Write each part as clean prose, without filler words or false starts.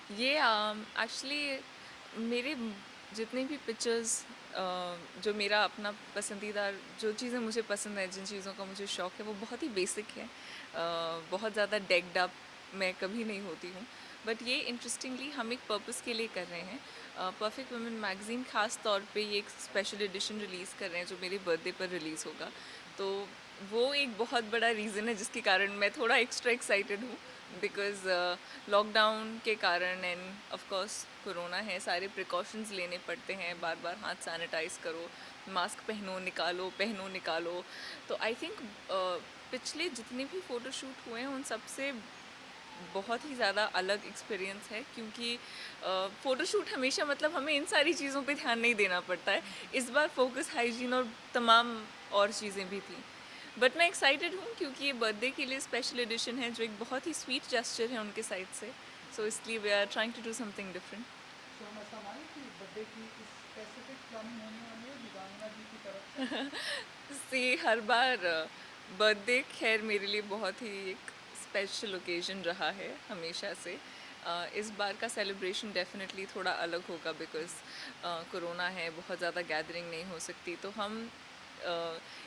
ये एक्चुअली मेरे जितने भी पिक्चर्स जो मेरा अपना पसंदीदा जो चीज़ें मुझे पसंद है, जिन चीज़ों का मुझे शौक़ है, वो बहुत ही बेसिक है। बहुत ज़्यादा डेक्ड अप मैं कभी नहीं होती हूँ, बट ये इंटरेस्टिंगली हम एक पर्पस के लिए कर रहे हैं। परफेक्ट वुमेन मैगज़ीन ख़ास तौर पे ये एक स्पेशल एडिशन रिलीज़ कर रहे हैं जो मेरे बर्थडे पर रिलीज़ होगा। तो वो एक बहुत बड़ा रीज़न है जिसके कारण मैं थोड़ा एक्स्ट्रा एक्साइटेड हूँ, बिकॉज़ लॉकडाउन के कारण एंड ऑफ कोर्स कोरोना है, सारे प्रिकॉशंस लेने पड़ते हैं, बार बार हाथ सैनिटाइज करो, मास्क पहनो निकालो। तो आई थिंक पिछले जितने भी फ़ोटोशूट हुए हैं उन सबसे बहुत ही ज़्यादा अलग एक्सपीरियंस है, क्योंकि फ़ोटोशूट हमेशा मतलब हमें इन सारी चीज़ों पे ध्यान नहीं देना पड़ता है। इस बार फोकस हाइजीन और तमाम और चीज़ें भी थी। बट मैं एक्साइटेड हूँ क्योंकि ये बर्थडे के लिए स्पेशल एडिशन है जो एक बहुत ही स्वीट जेस्चर है उनके साइड से। सो इसलिए we are trying to do something different. तो हम ऐसा माने कि बर्थडे की इस स्पेसिफिक प्लानिंग होने वाली है दिव्यांगना जी की तरफ से। से हर बार बर्थडे खैर मेरे लिए बहुत ही एक स्पेशल ओकेजन रहा है हमेशा से। इस बार का सेलिब्रेशन डेफिनेटली थोड़ा अलग होगा, बिकॉज़ कोरोना है, बहुत ज़्यादा गैदरिंग नहीं हो सकती। तो हम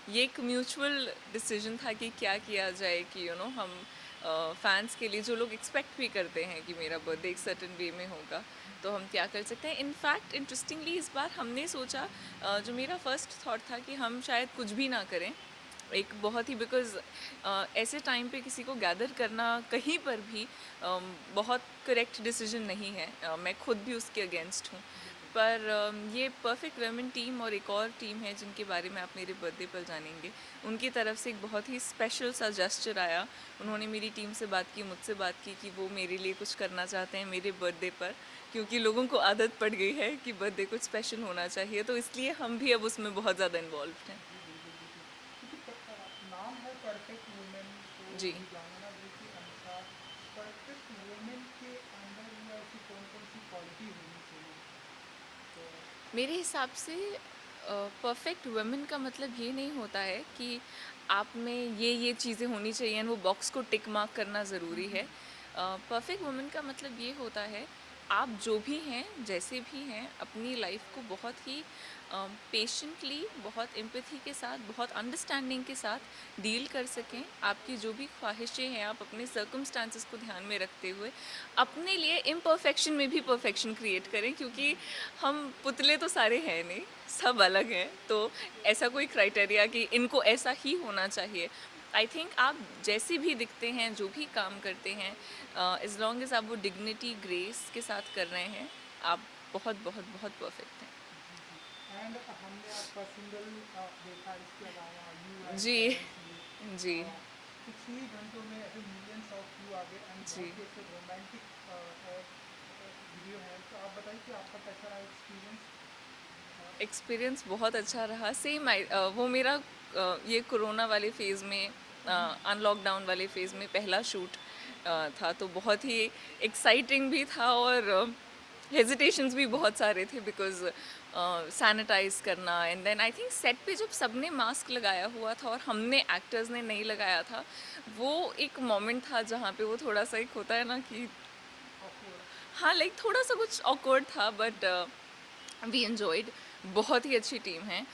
ये एक म्यूचुअल डिसीजन था कि क्या किया जाए कि हम फैंस के लिए जो लोग एक्सपेक्ट भी करते हैं कि मेरा बर्थडे एक सर्टेन वे में होगा, तो हम क्या कर सकते हैं। इनफैक्ट इंटरेस्टिंगली इस बार हमने सोचा, जो मेरा फर्स्ट थॉट था कि हम शायद कुछ भी ना करें, एक बहुत ही बिकॉज़ ऐसे टाइम पे किसी को गैदर करना कहीं पर भी बहुत करेक्ट डिसीजन नहीं है। मैं खुद भी उसके अगेंस्ट हूँ। पर ये परफेक्ट वुमेन टीम और एक और टीम है जिनके बारे में आप मेरे बर्थडे पर जानेंगे, उनकी तरफ से एक बहुत ही स्पेशल सा जेस्चर आया। उन्होंने मेरी टीम से बात की, मुझसे बात की कि वो मेरे लिए कुछ करना चाहते हैं मेरे बर्थडे पर, क्योंकि लोगों को आदत पड़ गई है कि बर्थडे कुछ स्पेशल होना चाहिए। तो इसलिए हम भी अब उसमें बहुत ज़्यादा इन्वॉल्व हैं। जी बिल्कुल बिल्कुल। क्योंकि नाम है परफेक्ट वुमेन, तो जी, दिव्यांगना जी के अनुसार परफेक्ट वुमेन के अंदर में ऐसी कौन कौन सी क्वालिटी होनी चाहिए? तो मेरे हिसाब से परफेक्ट वुमेन का मतलब ये नहीं होता है कि आप में ये चीज़ें होनी चाहिए एंड वो बॉक्स को टिक मार्क करना ज़रूरी है। परफेक्ट वुमेन का मतलब ये होता है, आप जो भी हैं, जैसे भी हैं, अपनी लाइफ को बहुत ही पेशेंटली, बहुत एम्पैथी के साथ, बहुत अंडरस्टैंडिंग के साथ डील कर सकें। आपकी जो भी ख्वाहिशें हैं, आप अपने सर्कमस्टांसेस को ध्यान में रखते हुए अपने लिए इम्परफेक्शन में भी परफेक्शन क्रिएट करें, क्योंकि हम पुतले तो सारे हैं नहीं, सब अलग हैं। तो ऐसा कोई क्राइटेरिया कि इनको ऐसा ही होना चाहिए, आई थिंक आप जैसे भी दिखते हैं, जो भी काम करते हैं, एज लॉन्ग एज आप वो डिग्निटी ग्रेस के साथ कर रहे हैं, आप बहुत बहुत बहुत परफेक्ट हैं। जी जी। एंड हमने आपका सिंगल देखा, इसके अलावा यू एंड जी। पेरेंट्स भी जी। कुछ ही घंटों में ऐसे मिलियंस ऑफ व्यू आ गए एंड जी। बहुत ही ऐसे रोमांटिक वीडियो है। तो आप बताइए कि आपका कैसा रहा एक्सपीरियंस? एक्सपीरियंस बहुत अच्छा रहा। सेम वो मेरा ये कोरोना वाले फ़ेज़ में, अनलॉकडाउन वाले फ़ेज़ में पहला शूट था, तो बहुत ही एक्साइटिंग भी था और हेजिटेशंस भी बहुत सारे थे, बिकॉज़ सैनिटाइज़ करना and then I think set पे जब सबने मास्क लगाया हुआ था और हमने एक्टर्स ने नहीं लगाया था, वो एक मोमेंट था जहाँ पे वो थोड़ा-सा एक होता है ना कि ऑकवर्ड। हाँ, लाइक थोड़ा-सा कुछ ऑकवर्ड था, बट वी एन्जॉयड। बहुत ही अच्छी टीम है।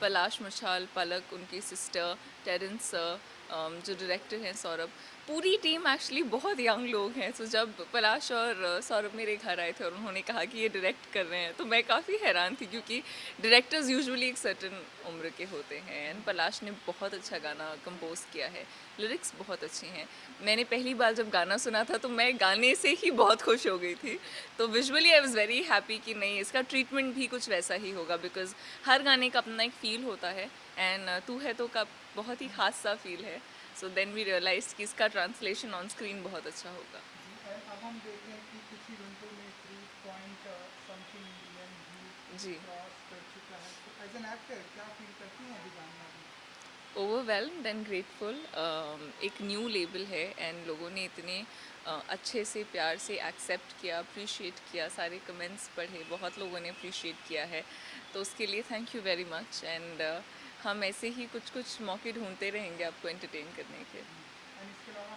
पलाश मशाल, पलक उनकी सिस्टर, टेरेंस सर, जो डायरेक्टर हैं सौरभ, पूरी टीम एक्चुअली बहुत यंग लोग हैं। सो जब पलाश और सौरभ मेरे घर आए थे और उन्होंने कहा कि ये डायरेक्ट कर रहे हैं, तो मैं काफ़ी हैरान थी, क्योंकि डायरेक्टर्स यूजुअली एक सर्टेन उम्र के होते हैं। एंड पलाश ने बहुत अच्छा गाना कंपोज किया है, लिरिक्स बहुत अच्छे हैं। मैंने पहली बार जब गाना सुना था तो मैं गाने से ही बहुत खुश हो गई थी। तो visually I was very happy कि नहीं, इसका ट्रीटमेंट भी कुछ वैसा ही होगा, बिकॉज़ हर गाने का अपना एक फ़ील होता है। एंड तू है तो का बहुत ही ख़ास सा फ़ील है। सो देन वी रियलाइज़ कि इसका ट्रांसलेशन ऑन स्क्रीन बहुत अच्छा होगा। जी। एंड अब हम देख रहे हैं कि कुछ ही घंटों में 3 पॉइंट समथिंग मिलियन व्यू जी। क्रॉस कर चुका है। तो एज एन एक्टर क्या फील करती हैं Divyangana ji? Overwhelmed and grateful. एक न्यू लेबल है एंड लोगों ने इतने अच्छे से प्यार से एक्सेप्ट किया, अप्रिशिएट किया, सारे कमेंट्स पढ़े, बहुत लोगों ने अप्रिशिएट किया है, तो उसके लिए thank you very much. And हम ऐसे ही कुछ कुछ मौके ढूंढते रहेंगे आपको एंटरटेन करने के। जी। एंड इसके अलावा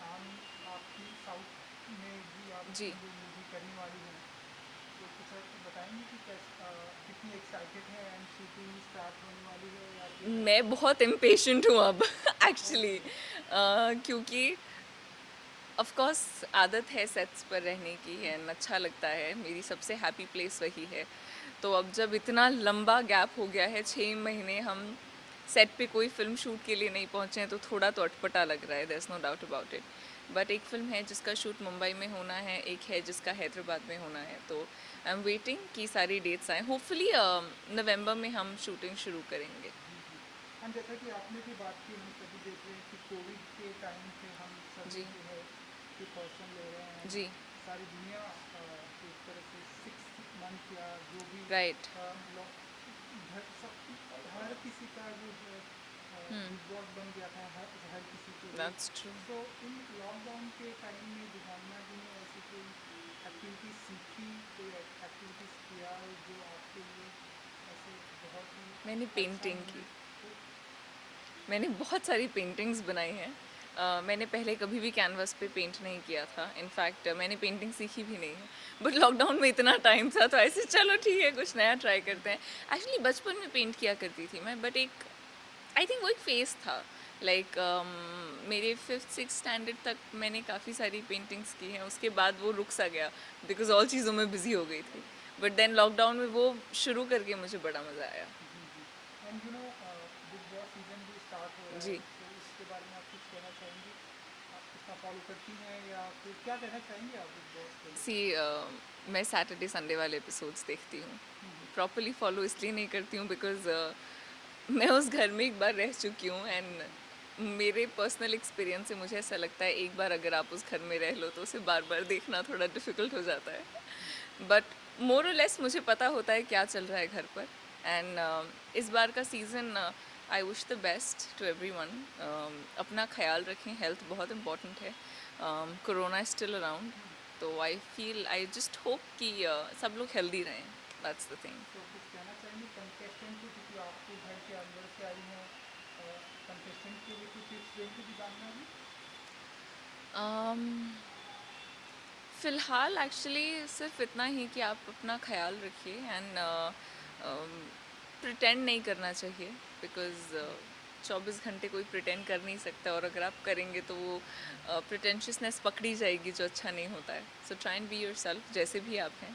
हम आपकी साउथ में भी आप जी। जो मूवी करने वाली हैं, तो कुछ आप बताएंगे कि कितनी एक्साइटेड है एंड शूटिंग स्टार्ट होने वाली है या फिर? मैं बहुत इम्पेशेंट हूँ अब एक्चुअली, ओके। क्योंकि ऑफ कोर्स आदत है सेट्स पर रहने की एंड अच्छा लगता है, मेरी सबसे हैप्पी प्लेस वही है। तो अब जब इतना लंबा गैप हो गया है, 6 महीने हम सेट पे कोई फिल्म शूट के लिए नहीं पहुँचे हैं, तो थोड़ा तो अटपटा लग रहा है, there is no doubt about it. But एक फ़िल्म है जिसका शूट मुंबई में होना है, एक है जिसका हैदराबाद में होना है, तो आई एम वेटिंग कि सारी डेट्स आएँ। होपफुली नवंबर में हम शूटिंग शुरू करेंगे। जी जी। हम जैसा कि आपने भी बात की, हम सभी देख रहे हैं कि कोविड के टाइम से हम सभी जी, जो है प्रिकॉशन ले रहे हैं। जी, सारी दुनिया एक तरह से 6 मंथ या जो भी राइट। घर सब हर किसी का जो है हुँ, बिग बॉस बन गया था हर हर किसी के लिए। That's true. तो इन लॉकडाउन के टाइम में दिव्यांगना जी ने ऐसी कोई एक्टिविटी सीखी, कोई एक्टिविटीज़ किया जो आपके लिए ऐसे बहुत ही मैंने अच्छा पेंटिंग की। मोमेंट हो? मैंने बहुत सारी पेंटिंग्स बनाई हैं। मैंने पहले कभी भी कैनवास पे पेंट नहीं किया था। इनफैक्ट मैंने पेंटिंग सीखी भी नहीं है। बट लॉकडाउन में इतना टाइम था, तो ऐसे चलो ठीक है, कुछ नया ट्राई करते हैं। एक्चुअली बचपन में पेंट किया करती थी मैं, बट एक आई थिंक वो एक फ़ेज़ था। लाइक मेरे 5th 6th स्टैंडर्ड तक मैंने काफ़ी सारी पेंटिंग्स की हैं, उसके बाद वो रुक सा गया बिकॉज़ और चीज़ों में बिज़ी हो गई थी। बट देन लॉकडाउन में वो शुरू करके मुझे बड़ा मज़ा आया। जी जी। एंड बिग बॉस सीजन भी स्टार्ट हो रहा है, जी। तो इसके बारे में आप कुछ कहना चाहेंगी? आप इसका फॉलो करती हैं या फिर क्या कहना चाहेंगे आप बिग बॉस को सी लेकर? मैं सैटरडे संडे वाले एपिसोड्स देखती हूँ। हम्म, प्रॉपरली फॉलो इसलिए नहीं करती हूँ बिकॉज़ मैं उस घर में एक बार रह चुकी हूँ एंड मेरे पर्सनल एक्सपीरियंस से मुझे ऐसा लगता है, एक बार अगर आप उस घर में रह लो तो उसे बार बार देखना थोड़ा डिफ़िकल्ट हो जाता है। बट मोर और लेस मुझे पता होता है क्या चल रहा है घर पर। एंड इस बार का season I wish the best to everyone. अपना ख्याल रखें, हेल्थ बहुत इम्पोर्टेंट है। कोरोना इज स्टिल अराउंड, तो आई जस्ट होप कि सब लोग हेल्दी रहें, दैट्स द थिंग। तो कुछ कहना चाहेंगे कंटेस्टेंट को, क्योंकि आपको घर के अंदर से आई हैं, कंटेस्टेंट के लिए कुछ टिप्स देंगे दिव्यांगना जी? फ़िलहाल एक्चुअली सिर्फ इतना ही कि आप अपना ख्याल रखिए एंड प्रिटेंड नहीं करना चाहिए बिकॉज़ 24 घंटे कोई प्रिटेंड कर नहीं सकता, और अगर आप करेंगे तो वो प्रिटेंशियसनेस पकड़ी जाएगी, जो अच्छा नहीं होता है। So try and be yourself जैसे भी आप हैं।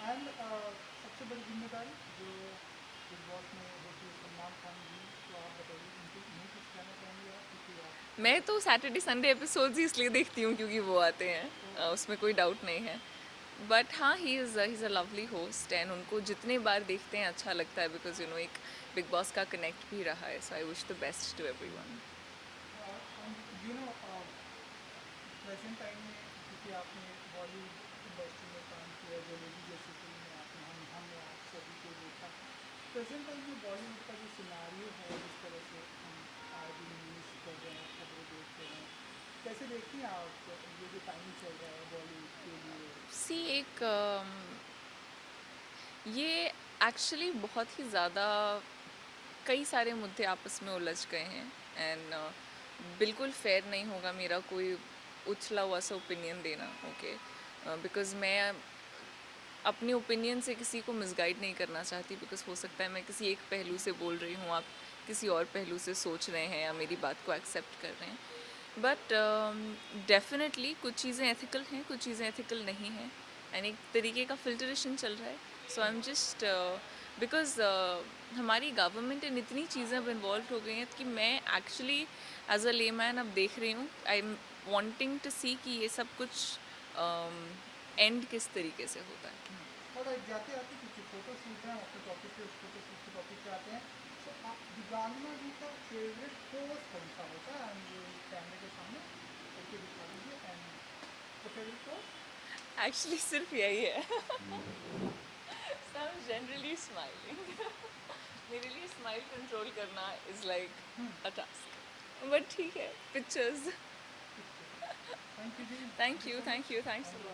एंड सबसे बड़ी जिम्मेदारी जो बिग बॉस में होती है सलमान खान जी, तो आप बताइए उनको, उन्हें कुछ कहना चाहेंगे आप, क्योंकि आप मैं तो सैटरडे संडे एपिसोड्स ही इसलिए देखती हूँ क्योंकि वो आते हैं, ओके। उसमें कोई डाउट नहीं है। बट हाँ, he is a lovely host and उनको जितने बार देखते हैं अच्छा लगता है बिकॉज एक बिग बॉस का कनेक्ट भी रहा है। So I wish the best to everyone. And present time में, क्योंकि आपने बॉलीवुड इंडस्ट्री में काम किया, जलेबी जैसी फिल्म में आपने हमने आप सभी को देखा। प्रेजेंट टाइम में बॉलीवुड का जो सिनारियो है, जिस तरह से हम आए दिन न्यूज़ कर रहे हैं, खबरें देख रहे हैं, कैसे देखती हैं आप ये जो टाइम चल रहा है बॉलीवुड के लिए? सी एक ये एक्चुअली बहुत ही ज़्यादा कई सारे मुद्दे आपस में उलझ गए हैं एंड बिल्कुल फेयर नहीं होगा मेरा कोई उछला हुआ सा ओपिनियन देना। ओके, बिकॉज़ मैं अपने ओपिनियन से किसी को मिसगाइड नहीं करना चाहती, बिकॉज़ हो सकता है मैं किसी एक पहलू से बोल रही हूँ, आप किसी और पहलू से सोच रहे हैं या मेरी बात को एक्सेप्ट कर रहे हैं। बट डेफिनेटली कुछ चीज़ें एथिकल हैं, कुछ चीज़ें एथिकल नहीं हैं एंड एक तरीके का फिल्ट्रेशन चल रहा है। So I am just because हमारी गवर्नमेंट इन इतनी चीज़ें अब इन्वॉल्व हो गई हैं कि मैं एक्चुअली एज अ लेमैन अब देख रही हूँ, आई एम वांटिंग टू सी कि ये सब कुछ एंड किस तरीके से होता है। और जाते आते कुछ फोटो शूट हैं, अपने टॉपिक पे, उस फोटो शूट के टॉपिक पे आते हैं। तो आप दिव्यांगना जी का फेवरेट पोज कौन सा होता है? एंड ये कैमरे के सामने करके दिखा दीजिए। एंड तो फेवरेट पोज? एक्चुअली सिर्फ यही है। So I'm generally smiling. मेरे लिए स्माइल कंट्रोल करना is like a task, but ठीक है, pictures. Thank you ji. Thank you, thank you, thanks. And